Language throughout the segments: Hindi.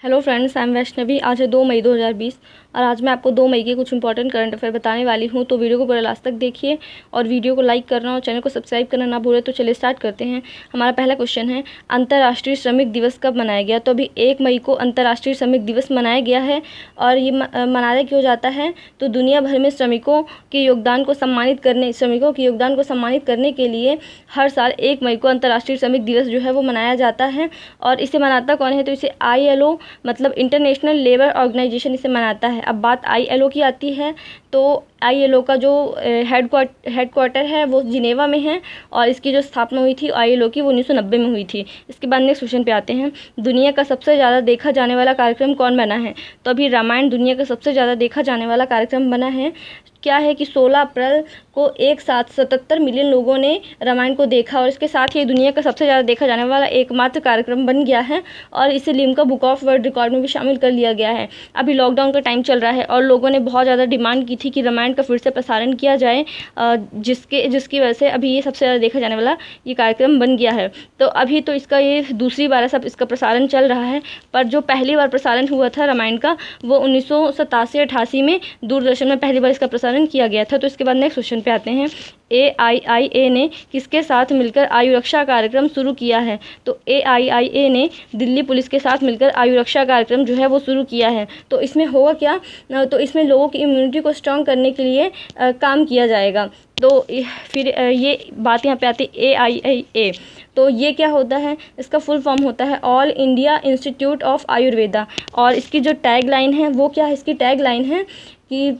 Hello friends, I am Vaishnavi. आज है 2 मई 2020 और आज मैं आपको 2 मई के कुछ इंपॉर्टेंट करंट अफेयर बताने वाली हूँ। तो वीडियो को पूरा लास्ट तक देखिए और वीडियो को लाइक करना और चैनल को सब्सक्राइब करना ना भूलें। तो चलिए स्टार्ट करते हैं। हमारा पहला क्वेश्चन है, अंतर्राष्ट्रीय श्रमिक दिवस कब मनाया गया? तो अभी 1 मई को अंतर्राष्ट्रीय श्रमिक दिवस मनाया गया है। और ये मनाया क्यों जाता है? तो दुनिया भर में श्रमिकों के योगदान को सम्मानित करने के लिए हर साल 1 मई को अंतर्राष्ट्रीय श्रमिक दिवस जो है वो मनाया जाता है। और इसे मनाता कौन है? तो इसे ILO मतलब इंटरनेशनल लेबर ऑर्गेनाइजेशन इसे मनाता है। अब बात ILO की आती है तो ILO का जो हेडक्वार्टर है वो जिनेवा में है और इसकी जो स्थापना हुई थी ILO की वो 1990 में हुई थी। इसके बाद नेक्स्ट क्वेश्चन पे आते हैं, दुनिया का सबसे ज़्यादा देखा जाने वाला कार्यक्रम कौन बना है? तो अभी रामायण दुनिया का सबसे ज़्यादा देखा जाने वाला कार्यक्रम बना है। क्या है कि 16 अप्रैल को एक साथ 77 मिलियन लोगों ने रामायण को देखा और इसके साथ ही दुनिया का सबसे ज़्यादा देखा जाने वाला एकमात्र कार्यक्रम बन गया है और इसे Limca book of world record में भी शामिल कर लिया गया है। अभी लॉकडाउन का टाइम चल रहा है और लोगों ने बहुत ज़्यादा डिमांड की थी कि रामायण का फिर से प्रसारण किया जाए, जिसकी वजह से अभी ये सबसे ज़्यादा देखा जाने वाला ये कार्यक्रम बन गया है। तो अभी तो इसका ये दूसरी बार सब इसका प्रसारण चल रहा है, पर जो पहली बार प्रसारण हुआ था रामायण का वो 1987-88 में दूरदर्शन में पहली बार इसका प्रसारण किया गया था। तो इसके बाद नेक्स्ट क्वेश्चन पे आते हैं, AIIA ने किसके साथ मिलकर आयु रक्षा कार्यक्रम शुरू किया है? तो AIIA ने दिल्ली पुलिस के साथ मिलकर आयु रक्षा कार्यक्रम जो है वो शुरू किया है। तो इसमें होगा क्या? तो इसमें लोगों की इम्यूनिटी को स्ट्रॉन्ग करने के लिए काम किया जाएगा। तो फिर ये बात यहाँ पे आती है AIIA। तो ये क्या होता है? इसका फुल फॉर्म होता है all India institute of Ayurveda. और इसकी जो टैग लाइन है वो क्या है? इसकी टैग लाइन है कि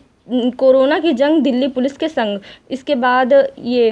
कोरोना की जंग दिल्ली पुलिस के संग। इसके बाद ये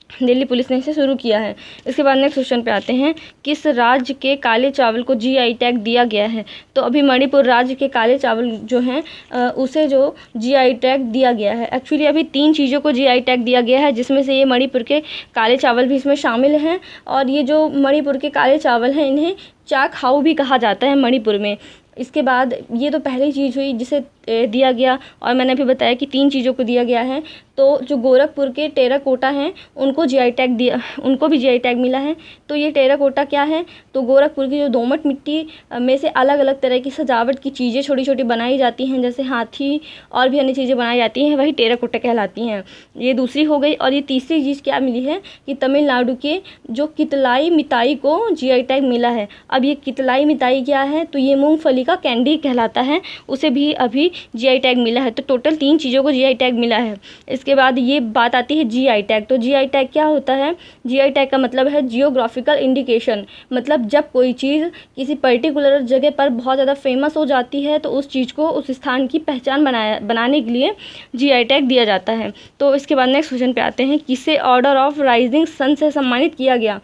दिल्ली पुलिस ने इसे शुरू किया है। इसके बाद नेक्स्ट क्वेश्चन पे आते हैं, किस राज्य के काले चावल को GI टैग दिया गया है? तो अभी मणिपुर राज्य के काले चावल जो हैं उसे जो GI टैग दिया गया है। एक्चुअली अभी 3 चीज़ों को GI टैग दिया गया है, जिसमें से ये मणिपुर के काले चावल भी इसमें शामिल हैं। और ये जो मणिपुर के काले चावल हैं इन्हें चाकहाउ भी कहा जाता है मणिपुर में। इसके बाद ये तो पहली चीज़ हुई जिसे दिया गया, और मैंने अभी बताया कि 3 चीज़ों को दिया गया है। तो जो गोरखपुर के टेराकोटा हैं उनको GI टैग दिया, उनको भी GI टैग मिला है। तो ये टेराकोटा क्या है? तो गोरखपुर की जो दोमट मिट्टी में से अलग अलग तरह की सजावट की चीज़ें छोटी छोटी बनाई जाती हैं, जैसे हाथी और भी अन्य चीज़ें बनाई जाती हैं, वही टेराकोटा कहलाती हैं। ये दूसरी हो गई। और ये तीसरी चीज़ क्या मिली है कि तमिलनाडु के जो कितलाई मिताई को GI टैग मिला है। अब ये कितलाई मिताई क्या है? तो ये मूँगफली का कैंडी कहलाता है, उसे भी अभी GI टैग मिला है। तो टोटल 3 चीज़ों को GI टैग मिला है। इसके बाद ये बात आती है GI टैग। तो GI टैग क्या होता है? GI टैग का मतलब है जियोग्राफिकल इंडिकेशन। मतलब जब कोई चीज़ किसी पर्टिकुलर जगह पर बहुत ज़्यादा फेमस हो जाती है तो उस चीज़ को, उस स्थान की पहचान बनाने के लिए GI टैग दिया जाता है। तो इसके बाद नेक्स्ट क्वेश्चन पे आते हैं, किसे ऑर्डर ऑफ राइजिंग सन से सम्मानित किया गया?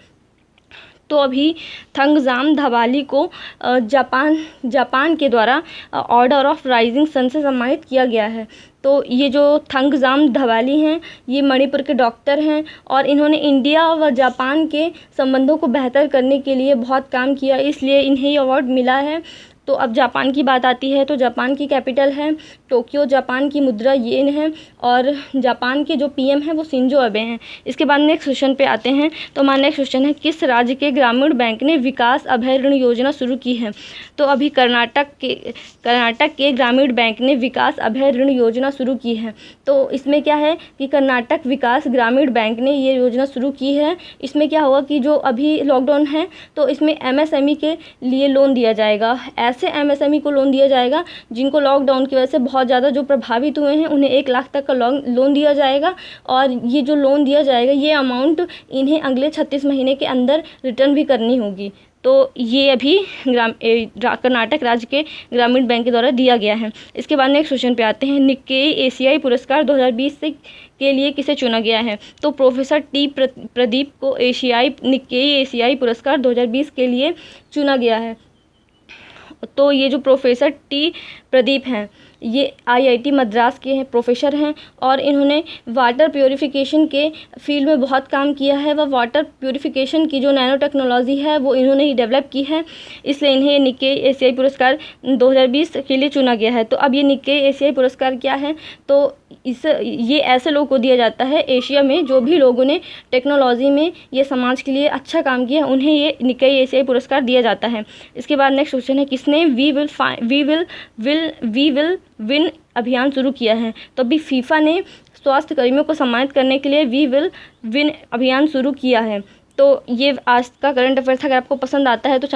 तो अभी थंगजाम धवाली को जापान के द्वारा ऑर्डर ऑफ राइजिंग सन से सम्मानित किया गया है। तो ये जो थंगजाम धवाली हैं ये मणिपुर के डॉक्टर हैं और इन्होंने इंडिया व जापान के संबंधों को बेहतर करने के लिए बहुत काम किया, इसलिए इन्हें ये अवार्ड मिला है। तो अब जापान की बात आती है तो जापान की कैपिटल है टोक्यो, जापान की मुद्रा येन है और जापान के जो PM हैं वो शिंजो अबे हैं। इसके बाद नेक्स्ट क्वेश्चन पे आते हैं। तो हमारा नेक्स्ट क्वेश्चन है, किस राज्य के ग्रामीण बैंक ने विकास अभय ऋण योजना शुरू की है? तो अभी कर्नाटक के ग्रामीण बैंक ने विकास अभय ऋण योजना शुरू की है। तो इसमें क्या है कि कर्नाटक विकास ग्रामीण बैंक ने ये योजना शुरू की है। इसमें क्या होगा कि जो अभी लॉकडाउन है तो इसमें MSME के लिए लोन दिया जाएगा। ऐसे MSME को लोन दिया जाएगा जिनको लॉकडाउन की वजह से बहुत ज़्यादा जो प्रभावित हुए हैं उन्हें 1 लाख तक का लोन दिया जाएगा। और ये जो लोन दिया जाएगा ये अमाउंट इन्हें अगले 36 महीने के अंदर रिटर्न भी करनी होगी। तो ये अभी कर्नाटक राज्य के ग्रामीण बैंक के द्वारा दिया गया है। इसके बाद नेक्स्ट क्वेश्चन पे आते हैं, निक्केई एशियाई पुरस्कार 2020 के लिए किसे चुना गया है? तो प्रोफेसर T प्रदीप को निक्केई एशियाई पुरस्कार 2020 के लिए चुना गया है। तो ये जो प्रोफेसर T प्रदीप हैं। ये IIT मद्रास के हैं, प्रोफेसर हैं और इन्होंने वाटर प्योरीफिकेशन के फील्ड में बहुत काम किया है। वह वाटर प्योरीफिकेशन की जो नैनो टेक्नोलॉजी है वो इन्होंने ही डेवलप की है, इसलिए इन्हें निक्केई एशियाई पुरस्कार 2020 के लिए चुना गया है। तो अब ये निक्केई एशियाई पुरस्कार क्या है, तो ये ऐसे लोगों को दिया जाता है एशिया में जो भी लोगों ने टेक्नोलॉजी में ये समाज के लिए अच्छा काम किया, उन्हें ये निक्केई एशियाई पुरस्कार दिया जाता है। इसके बाद नेक्स्ट क्वेश्चन है, किसने वी विल विन अभियान शुरू किया है। तो अभी फीफा ने स्वास्थ्य कर्मियों को सम्मानित करने के लिए वी विल विन अभियान शुरू किया है। तो ये आज का करंट अफेयर था। अगर आपको पसंद आता है तो